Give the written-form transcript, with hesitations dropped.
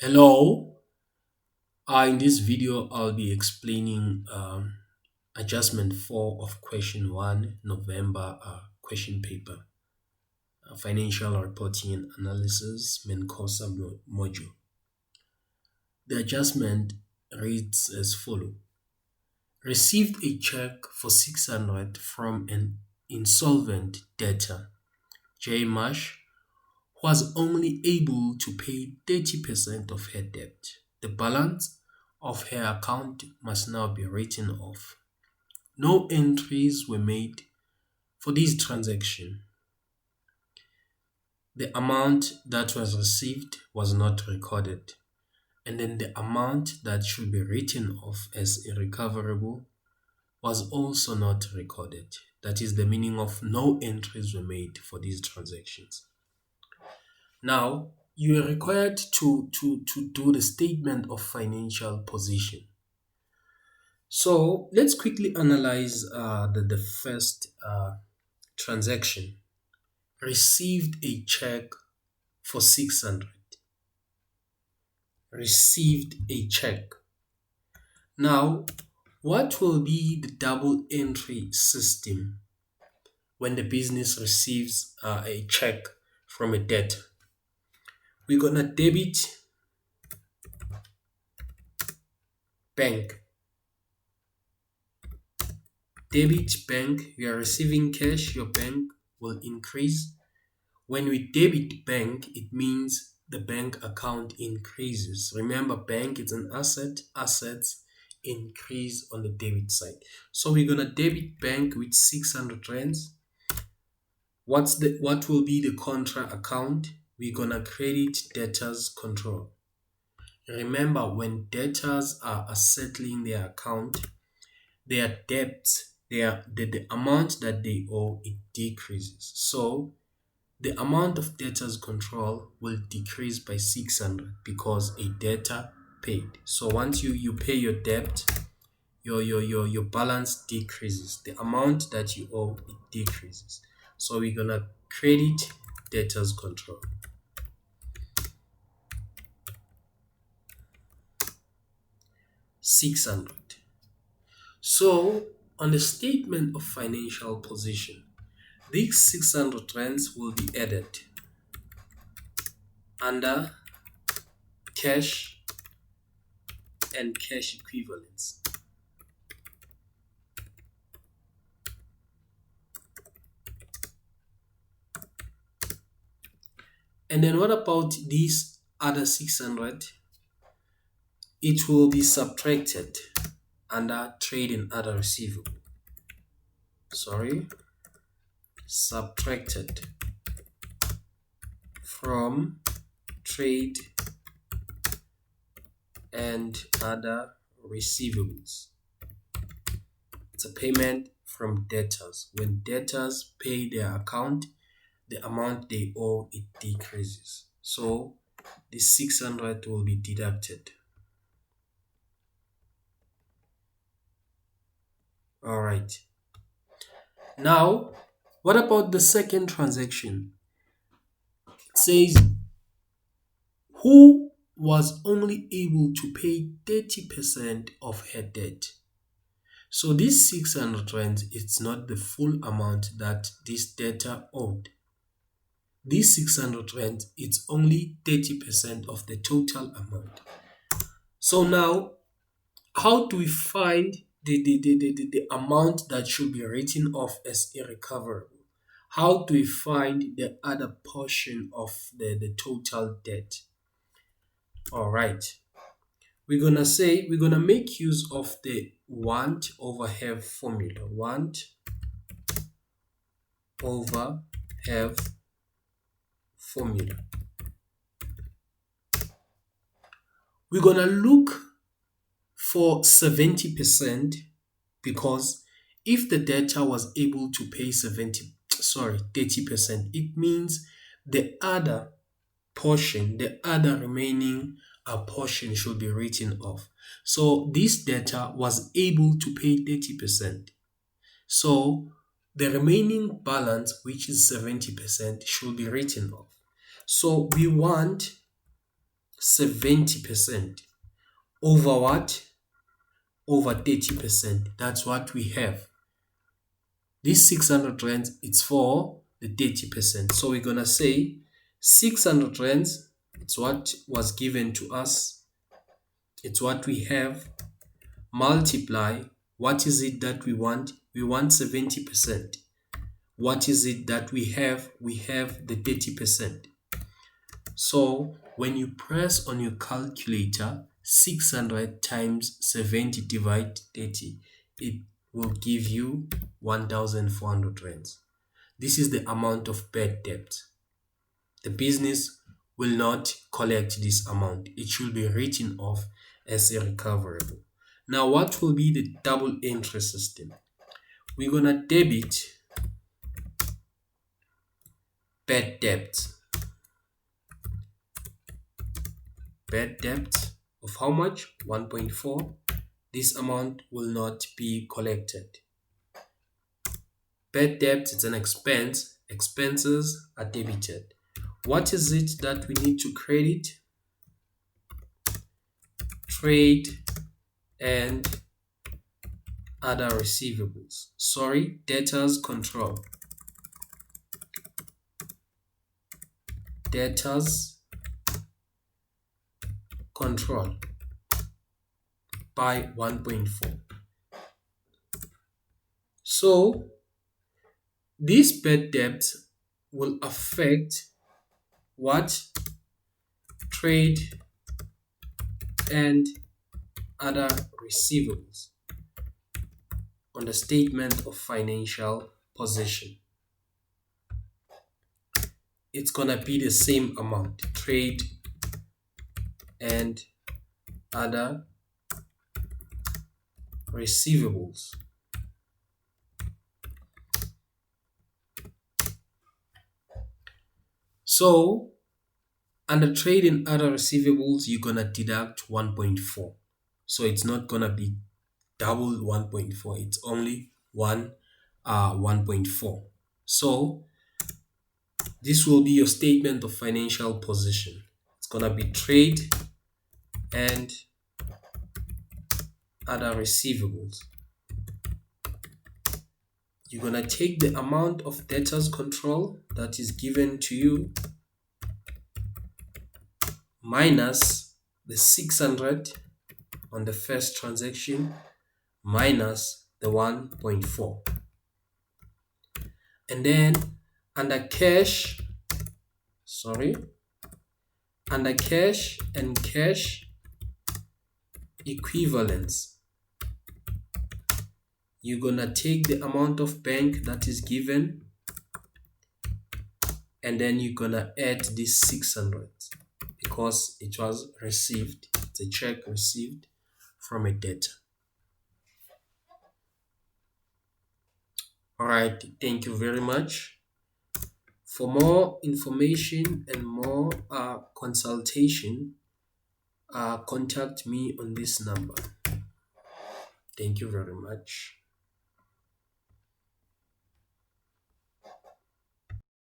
Hello. In this video, I'll be explaining adjustment 4 of question 1, November question paper, financial reporting and analysis, main course module. The adjustment reads as follows. Received a check for 600 from an insolvent debtor, J. Marsh, was only able to pay 30% of her debt. The balance of her account must now be written off. No entries were made for this transaction. The amount that was received was not recorded, and then the amount that should be written off as irrecoverable was also not recorded. That is the meaning of no entries were made for these transactions. Now, you are required to do the statement of financial position. So let's quickly analyze the first transaction. Received a check for 600. Received a check. Now, what will be the double entry system when the business receives a check from a debtor? We're going to debit bank. Debit bank, you are receiving cash, your bank will increase. When we debit bank, it means the bank account increases. Remember, bank is an asset. Assets increase on the debit side. So we're gonna debit bank with 600 rands. What will be the contra account? We're gonna credit debtors control. Remember, when debtors are settling their account, their debts, the amount that they owe, it decreases. So the amount of debtors control will decrease by 600 because a debtor paid. So once you pay your debt, your balance decreases. The amount that you owe, it decreases. So we're gonna credit debtors control. 600. So on the statement of financial position, these 600 rands will be added under cash and cash equivalents. And then what about these other 600? It will be subtracted under trade and other receivable. Subtracted from trade and other receivables. It's a payment from debtors. When debtors pay their account, the amount they owe, it decreases. So the 600 will be deducted. All right. Now, what about the second transaction? It says, who was only able to pay 30% of her debt. So this 600 rands, it's not the full amount that this debtor owed. This 600 rands, it's only 30% of the total amount. So now, how do we find the amount that should be written off as irrecoverable? How do we find the other portion of the total debt? All right. We're gonna make use of the want over have formula. Want over have formula. We're gonna look for 70% because if the debtor was able to pay 30%, it means the other portion, the other remaining portion should be written off. So this debtor was able to pay 30%. So the remaining balance, which is 70%, should be written off. So we want 70%. Over what? Over 30%. That's what we have. This 600 rands, it's for the 30%. So we're going to say 600 rands, it's what was given to us. It's what we have. Multiply. What is it that we want? We want 70%. What is it that we have? We have the 30%. So when you press on your calculator, 600 times 70 divide 30, it will give you 1,400 rands. This is the amount of bad debt. The business will not collect this amount. It should be written off as a recoverable. Now, what will be the double entry system? We're going to debit bad debt. Bad debt of how much? 1.4. This amount will not be collected. Bad debt is an expense. Expenses are debited. What is it that we need to credit? Trade and other receivables. Sorry, debtors control. Debtors control by 1.4. So this bad debt will affect what? Trade and other receivables on the statement of financial position. It's gonna be the same amount, trade and other receivables. So under trade and other receivables, you're gonna deduct 1.4. So it's not gonna be double 1.4. It's only 1.4. So this will be your statement of financial position. It's gonna be trade and other receivables. You're gonna take the amount of debtors control that is given to you minus the 600 on the first transaction minus the 1.4. And then under cash and cash equivalents, you're gonna take the amount of bank that is given and then you're gonna add this 600 because it was received. It's a check received from a debtor. All right, thank you very much. For more information and more consultation, contact me on this number. Thank you very much.